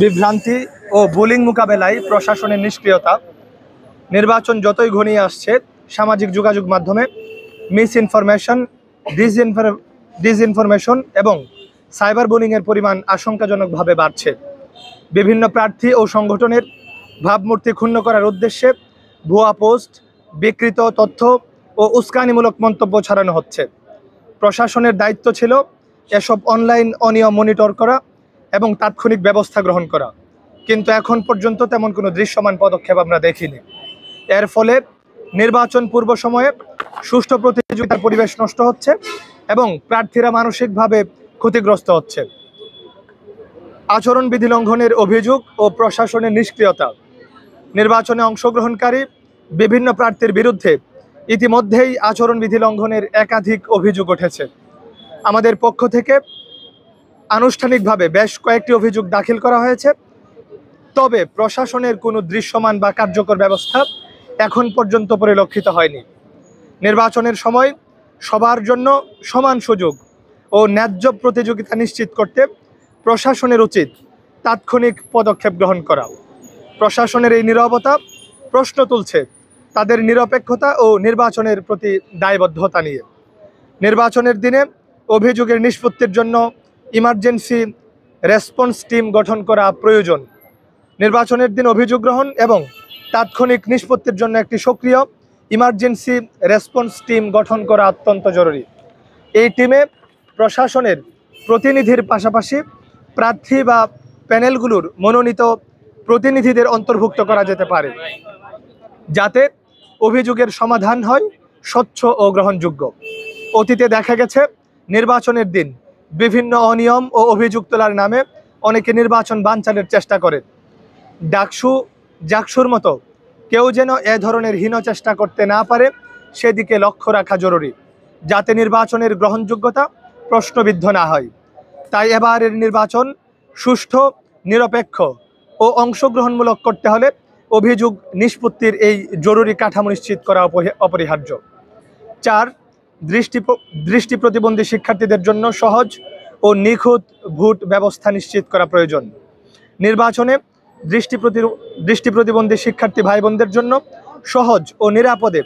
বিভ্রান্তি ও বুলিং মোকাবেলায় প্রশাসনের নিষ্ক্রিয়তা, নির্বাচন যতই ঘনিয়ে আসছে সামাজিক যোগাযোগ মাধ্যমে মিসইনফরমেশন, ডিসইনফরমেশন এবং সাইবার বুলিংয়ের পরিমাণ আশঙ্কাজনকভাবে বাড়ছে। বিভিন্ন প্রার্থী ও সংগঠনের ভাবমূর্তি ক্ষুণ্ণ করার উদ্দেশ্যে ভুয়া পোস্ট, বিকৃত তথ্য ও উস্কানিমূলক মন্তব্য ছড়ানো হচ্ছে। প্রশাসনের দায়িত্ব ছিল এসব অনলাইন অনিয়ম মনিটর করা এবং তাৎক্ষণিক ব্যবস্থা গ্রহণ করা, কিন্তু এখন পর্যন্ত তেমন কোনো দৃশ্যমান পদক্ষেপ আমরা দেখিনি। এর ফলে নির্বাচন পূর্ব সময়ে সুষ্ঠু প্রতিযোগিতার পরিবেশ নষ্ট হচ্ছে এবং প্রার্থীরা মানসিকভাবে ক্ষতিগ্রস্ত হচ্ছে। আচরণবিধি লঙ্ঘনের অভিযোগ ও প্রশাসনের নিষ্ক্রিয়তা, নির্বাচনে অংশগ্রহণকারী বিভিন্ন প্রার্থীর বিরুদ্ধে ইতিমধ্যেই আচরণবিধি লঙ্ঘনের একাধিক অভিযোগ উঠেছে। আমাদের পক্ষ থেকে আনুষ্ঠানিকভাবে বেশ কয়েকটি অভিযোগ দাখিল করা হয়েছে, তবে প্রশাসনের কোনো দৃশ্যমান বা কার্যকর ব্যবস্থা এখন পর্যন্ত পরিলক্ষিত হয়নি। নির্বাচনের সময় সবার জন্য সমান সুযোগ ও ন্যায্য প্রতিযোগিতা নিশ্চিত করতে প্রশাসনের উচিত তাৎক্ষণিক পদক্ষেপ গ্রহণ করা। প্রশাসনের এই নীরবতা প্রশ্ন তুলছে তাদের নিরপেক্ষতা ও নির্বাচনের প্রতি দায়বদ্ধতা নিয়ে। নির্বাচনের দিনে অভিযোগের নিষ্পত্তির জন্য ইমার্জেন্সি রেসপন্স টিম গঠন করা প্রয়োজন। নির্বাচনের দিন অভিযোগ গ্রহণ এবং তাৎক্ষণিক নিষ্পত্তির জন্য একটি সক্রিয় ইমার্জেন্সি রেসপন্স টিম গঠন করা অত্যন্ত জরুরি। এই টিমে প্রশাসনের প্রতিনিধির পাশাপাশি প্রার্থী বা প্যানেলগুলোর মনোনীত প্রতিনিধিদের অন্তর্ভুক্ত করা যেতে পারে, যাতে অভিযোগের সমাধান হয় স্বচ্ছ ও গ্রহণযোগ্য। অতীতে দেখা গেছে নির্বাচনের দিন বিভিন্ন অনিয়ম ও অভিযোগ তোলার নামে অনেকে নির্বাচন বানচালের চেষ্টা করে। জাকসুর মতো কেউ যেন এ ধরনের হীন চেষ্টা করতে না পারে সেদিকে লক্ষ্য রাখা জরুরি, যাতে নির্বাচনের গ্রহণযোগ্যতা প্রশ্নবিদ্ধ না হয়। তাই এবারের নির্বাচন সুষ্ঠু, নিরপেক্ষ ও অংশগ্রহণমূলক করতে হলে অভিযোগ নিষ্পত্তির এই জরুরি কাঠামো নিশ্চিত করা অপরিহার্য। 4. দৃষ্টি প্রতিবন্ধী শিক্ষার্থীদের জন্য সহজ ও নিখুঁত ভোট ব্যবস্থা নিশ্চিত করা প্রয়োজন। নির্বাচনে দৃষ্টি প্রতিবন্ধী শিক্ষার্থী ভাই বোনদের জন্য সহজ ও নিরাপদে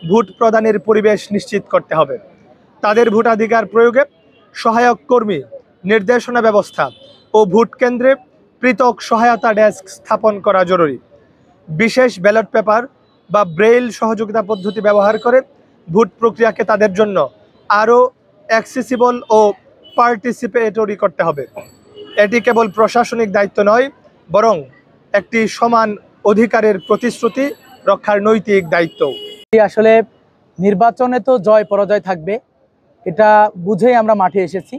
ভোট প্রদানের পরিবেশ নিশ্চিত করতে হবে। তাদের ভোটাধিকার প্রয়োগে সহায়ক কর্মী, নির্দেশনা ব্যবস্থা ও ভোট কেন্দ্রে পৃথক সহায়তা ডেস্ক স্থাপন করা জরুরি। বিশেষ ব্যালট পেপার বা ব্রেইল সহযোগিতা পদ্ধতি ব্যবহার করে ভোট প্রক্রিয়াকে তাদের জন্য আরও অ্যাক্সেসিবল ও পার্টিসিপেটরি করতে হবে। এটি কেবল প্রশাসনিক দায়িত্ব নয়, বরং একটি সমান অধিকারের প্রতিশ্রুতি রক্ষার নৈতিক দায়িত্ব। আসলে নির্বাচনে তো জয় পরাজয় থাকবে, এটা বুঝেই আমরা মাঠে এসেছি।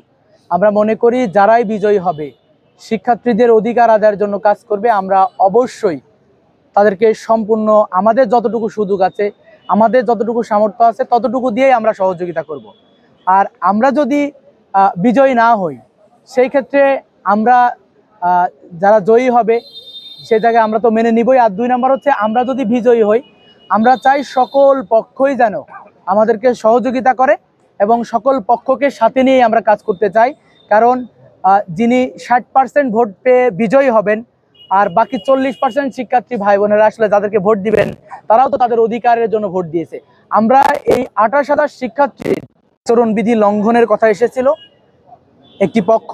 আমরা মনে করি যারাই বিজয়ী হবে শিক্ষার্থীদের অধিকার আদায়ের জন্য কাজ করবে। আমরা অবশ্যই তাদেরকে সম্পূর্ণ আমাদের যতটুকু সুযোগ আছে, আমাদের যতটুকু সামর্থ্য আছে ততটুকু দিয়েই আমরা সহযোগিতা করব। আর আমরা যদি বিজয়ী না হই সেই ক্ষেত্রে আমরা যারা জয়ী হবে সেই জায়গায় আমরা তো মেনে নিবই। আর 2 নম্বর হচ্ছে, আমরা যদি বিজয়ী হই আমরা চাই সকল পক্ষই যেন আমাদেরকে সহযোগিতা করে এবং সকল পক্ষকে সাথে নিয়ে আমরা কাজ করতে চাই। কারণ যিনি 60% ভোট পেয়ে বিজয়ী হবেন আর বাকি 40% শিক্ষার্থী ভাই বোনেরা আসলে যাদেরকে ভোট দিবেন তারাও তো তাদের অধিকারের জন্য ভোট দিয়েছে। আমরা এই 28,000 শিক্ষার্থীর আচরণবিধি লঙ্ঘনের কথা এসেছিল, একটি পক্ষ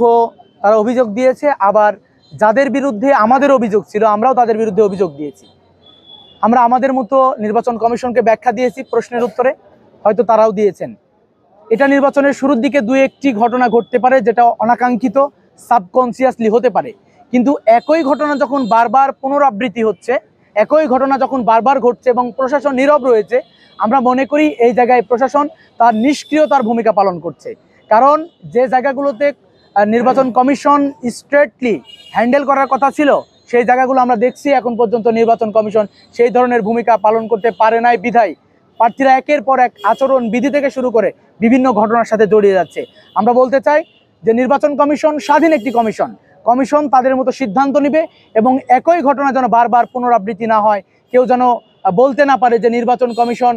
তারা অভিযোগ দিয়েছে, আবার যাদের বিরুদ্ধে আমাদের অভিযোগ ছিল আমরাও তাদের বিরুদ্ধে অভিযোগ দিয়েছি। আমরা আমাদের মতো নির্বাচন কমিশনকে ব্যাখ্যা দিয়েছি প্রশ্নের উত্তরে, হয়তো তারাও দিয়েছেন। এটা নির্বাচনের শুরুর দিকে 2-1টি ঘটনা ঘটতে পারে যেটা অনাকাঙ্ক্ষিত, সাবকনসিয়াসলি হতে পারে, কিন্তু একই ঘটনা যখন বারবার পুনরাবৃত্তি হচ্ছে, একই ঘটনা যখন বারবার ঘটছে এবং প্রশাসন নীরব রয়েছে, আমরা মনে করি এই জায়গায় প্রশাসন তার নিষ্ক্রিয়তার ভূমিকা পালন করছে। কারণ যে জায়গাগুলোতে নির্বাচন কমিশন স্ট্রেটলি হ্যান্ডেল করার কথা ছিল সেই জায়গাগুলো আমরা দেখছি এখন পর্যন্ত নির্বাচন কমিশন সেই ধরনের ভূমিকা পালন করতে পারে নাই। বিধায় প্রার্থীরা একের পর এক আচরণ বিধি থেকে শুরু করে বিভিন্ন ঘটনার সাথে জড়িয়ে যাচ্ছে। আমরা বলতে চাই যে নির্বাচন কমিশন স্বাধীন একটি কমিশন তাদের মতো সিদ্ধান্ত নেবে এবং একই ঘটনা যেন বারবার পুনরাবৃত্তি না হয়, কেউ যেন বলতে না পারে যে নির্বাচন কমিশন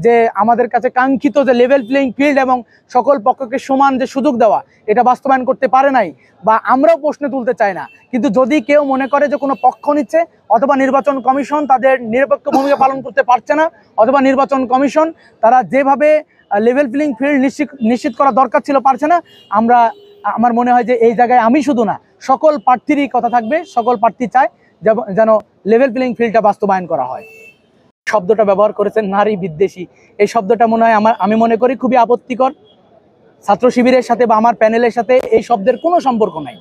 যে আমাদের কাছে কাঙ্ক্ষিত যে লেভেল প্লেইং ফিল্ড এবং সকল পক্ষকে সমান যে সুযোগ দেওয়া, এটা বাস্তবায়ন করতে পারে নাই, বা আমরাও প্রশ্ন তুলতে চাই না। কিন্তু যদি কেউ মনে করে যে কোনো পক্ষ নিচ্ছে, অথবা নির্বাচন কমিশন তাদের নিরপেক্ষ ভূমিকা পালন করতে পারছে না, অথবা নির্বাচন কমিশন তারা যেভাবে লেভেল প্লেইং ফিল্ড নিশ্চিত করা দরকার ছিল পারছে না, আমার মনে হয় যে এই জায়গায় আমি শুধু না, সকল প্রার্থীরই কথা থাকবে। সকল প্রার্থী চায় যেন লেভেল প্লেইং ফিল্ডটা বাস্তবায়ন করা হয়। শব্দটা ব্যবহার করেছেন নারী বিদ্বেষী, এই শব্দটা মনে হয় আমি মনে করি খুবই আপত্তিকর। ছাত্র শিবিরের সাথে বা আমার প্যানেলের সাথে এই শব্দের কোনো সম্পর্ক নাই।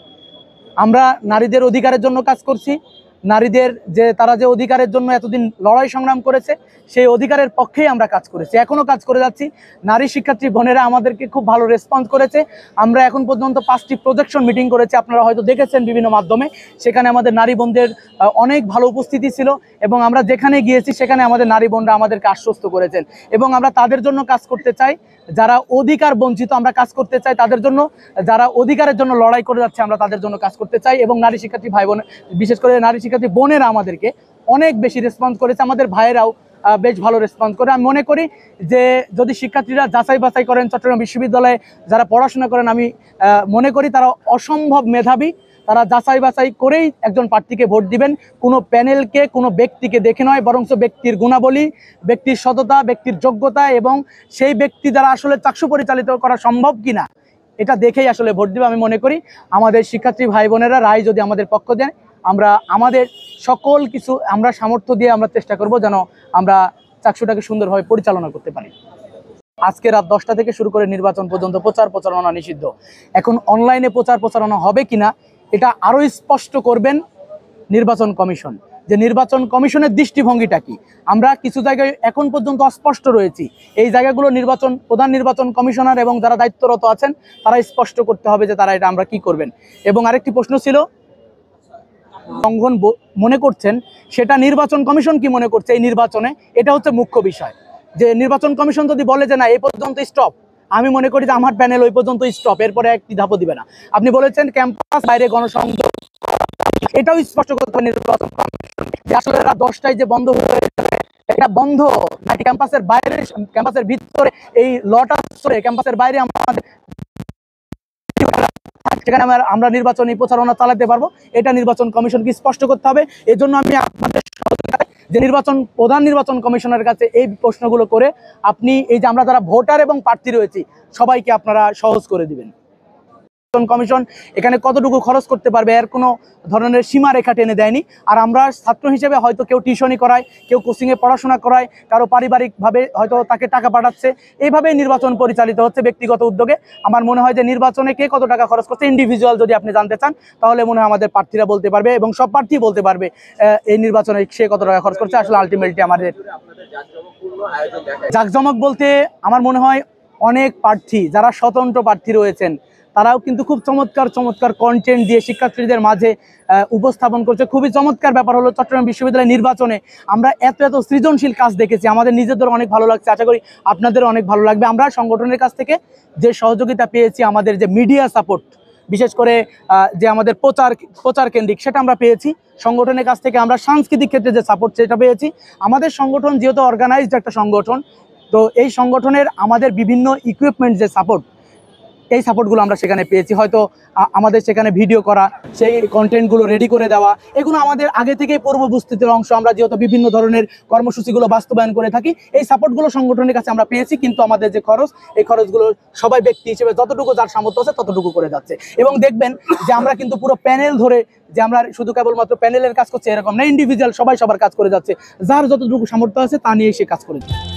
আমরা নারীদের অধিকারের জন্য কাজ করছি। নারীদের তারা যে অধিকারের জন্য এতদিন লড়াই সংগ্রাম করেছে, সেই অধিকারের পক্ষেই আমরা কাজ করেছি, এখনও কাজ করে যাচ্ছি। নারী শিক্ষার্থী বোনেরা আমাদেরকে খুব ভালো রেসপন্স করেছে। আমরা এখন পর্যন্ত 5টি প্রজেকশন মিটিং করেছি, আপনারা হয়তো দেখেছেন বিভিন্ন মাধ্যমে। সেখানে আমাদের নারী বোনদের অনেক ভালো উপস্থিতি ছিল, এবং আমরা যেখানে গিয়েছি সেখানে আমাদের নারী বোনরা আমাদেরকে আশ্বস্ত করেছেন। এবং আমরা তাদের জন্য কাজ করতে চাই, যারা অধিকার বঞ্চিত, আমরা কাজ করতে চাই তাদের জন্য। যারা অধিকারের জন্য লড়াই করে যাচ্ছে, আমরা তাদের জন্য কাজ করতে চাই। এবং নারী শিক্ষার্থী ভাই বোন, বিশেষ করে নারী শিক্ষার্থী বোনেরা আমাদেরকে অনেক বেশি রেসপন্স করেছে। আমাদের ভাইয়েরাও বেশ ভালো রেসপন্স করে। আমি মনে করি যে যদি শিক্ষার্থীরা যাচাই বাছাই করেন, চট্টগ্রাম বিশ্ববিদ্যালয়ে যারা পড়াশোনা করেন, আমি মনে করি তারা অসম্ভব মেধাবী। তারা যাচাই বাছাই করেই একজন প্রার্থীকে ভোট দিবেন, কোনো প্যানেলকে, কোনো ব্যক্তিকে দেখে নয়, বরঞ্চ ব্যক্তির গুণাবলী, ব্যক্তির সততা, ব্যক্তির যোগ্যতা এবং সেই ব্যক্তি দ্বারা আসলে চাকসু পরিচালিত করা সম্ভব কিনা, এটা দেখেই আসলে ভোট দিবে। আমি মনে করি আমাদের শিক্ষার্থী ভাই বোনেরা রায় যদি আমাদের পক্ষ দেয়, আমরা আমাদের সকল কিছু আমরা সামর্থ্য দিয়ে আমরা চেষ্টা করব যেন আমরা চাকসুটাকে সুন্দরভাবে পরিচালনা করতে পারি। আজকে রাত 10টা থেকে শুরু করে নির্বাচন পর্যন্ত প্রচার প্রচারণা নিষিদ্ধ। এখন অনলাইনে প্রচার প্রচারণা হবে কিনা এটা আরও স্পষ্ট করবেন নির্বাচন কমিশন, যে নির্বাচন কমিশনের দৃষ্টিভঙ্গিটা কি। আমরা কিছু জায়গায় এখন পর্যন্ত অস্পষ্ট রয়েছি, এই জায়গাগুলো প্রধান নির্বাচন কমিশনার এবং যারা দায়িত্বরত আছেন তারা স্পষ্ট করতে হবে যে তারা এটা আমরা কি করবেন। এবং আরেকটি প্রশ্ন ছিল, লঙ্ঘন মনে করছেন, সেটা নির্বাচন কমিশন কি মনে করছে এই নির্বাচনে, এটা হচ্ছে মুখ্য বিষয়। যে নির্বাচন কমিশন যদি বলে যে না এই পর্যন্ত স্টপ, আমি মনে করি যে আমার প্যানেল ওই পর্যন্ত স্টপ, এরপরে একটি ধাপও দিবে না। আপনি বলেছেন ক্যাম্পাস বাইরে গণসংযোগ, এটাও স্পষ্ট করতে হবে নির্বাচন কমিশন যে আসলে রাত 10টায় যে বন্ধ হয়ে যাবে, এটা বন্ধ নাকি ক্যাম্পাসের বাইরে, ক্যাম্পাসের ভিতরে এই লটা ক্যাম্পাসের বাইরে আমাদের সেখানে আমরা নির্বাচনী প্রচারণা চালাতে পারবো, এটা নির্বাচন কমিশনকে স্পষ্ট করতে হবে। এই জন্য আমি আপনাদের যে প্রধান নির্বাচন কমিশনের কাছে এই প্রশ্নগুলো করে আপনি এই যে আমরা যারা ভোটার এবং প্রার্থী রয়েছি সবাইকে আপনারা সহজ করে দিবেন। কমিশন এখানে কতটুকু খরচ করতে পারবে এর কোনো ধরনের সীমারেখা টেনে দেয়নি। আর আমরা ছাত্র হিসেবে হয়তো কেউ টিউশনি করায়, কেউ কোচিংয়ে পড়াশোনা করায়, কারো পারিবারিকভাবে হয়তো তাকে টাকা পাঠাচ্ছে, এইভাবেই নির্বাচন পরিচালিত হচ্ছে ব্যক্তিগত উদ্যোগে। আমার মনে হয় যে নির্বাচনে কে কত টাকা খরচ করছে ইন্ডিভিজুয়াল যদি আপনি জানতে চান, তাহলে মনে হয় আমাদের প্রার্থীরা বলতে পারবে এবং সব প্রার্থী বলতে পারবে এই নির্বাচনে সে কত টাকা খরচ করছে। আসলে আলটিমেটলি আমাদের জাঁকজমক বলতে আমার মনে হয় অনেক প্রার্থী যারা স্বতন্ত্র প্রার্থী রয়েছেন তারাও কিন্তু খুব চমৎকার চমৎকার কন্টেন্ট দিয়ে শিক্ষার্থীদের মাঝে উপস্থাপন করছে। খুবই চমৎকার ব্যাপার হলো চট্টগ্রাম বিশ্ববিদ্যালয়ের নির্বাচনে আমরা এত সৃজনশীল কাজ দেখেছি, আমাদের নিজেদের অনেক ভালো লাগছে, আশা করি আপনাদেরও অনেক ভালো লাগবে। আমরা সংগঠনের কাছ থেকে যে সহযোগিতা পেয়েছি, আমাদের যে মিডিয়া সাপোর্ট, বিশেষ করে যে আমাদের প্রচার কেন্দ্রিক, সেটা আমরা পেয়েছি সংগঠনের কাছ থেকে। আমরা সাংস্কৃতিক ক্ষেত্রে যে সাপোর্ট সেটা পেয়েছি। আমাদের সংগঠন যেহেতু অর্গানাইজড একটা সংগঠন, তো এই সংগঠনের আমাদের বিভিন্ন ইকুইপমেন্ট যে সাপোর্ট, এই সাপোর্টগুলো আমরা সেখানে পেয়েছি। হয়তো আমাদের সেখানে ভিডিও করা, সেই কন্টেন্টগুলো রেডি করে দেওয়া, এগুলো আমাদের আগে থেকেই পূর্বপ্রস্তুতির অংশ। আমরা যেহেতু বিভিন্ন ধরনের কর্মসূচিগুলো বাস্তবায়ন করে থাকি, এই সাপোর্টগুলো সংগঠনের কাছে আমরা পেয়েছি। কিন্তু আমাদের যে খরচ, এই খরচগুলো সবাই ব্যক্তি হিসেবে যতটুকু যার সামর্থ্য আছে ততটুকু করে যাচ্ছে। এবং দেখবেন যে আমরা কিন্তু পুরো প্যানেল ধরে, যে আমরা শুধু কেবলমাত্র প্যানেলের কাজ করছি এরকম না, ইন্ডিভিজুয়াল সবাই সবার কাজ করে যাচ্ছে, যার যতটুকু সামর্থ্য আছে তা নিয়ে সে কাজ করে যাচ্ছে।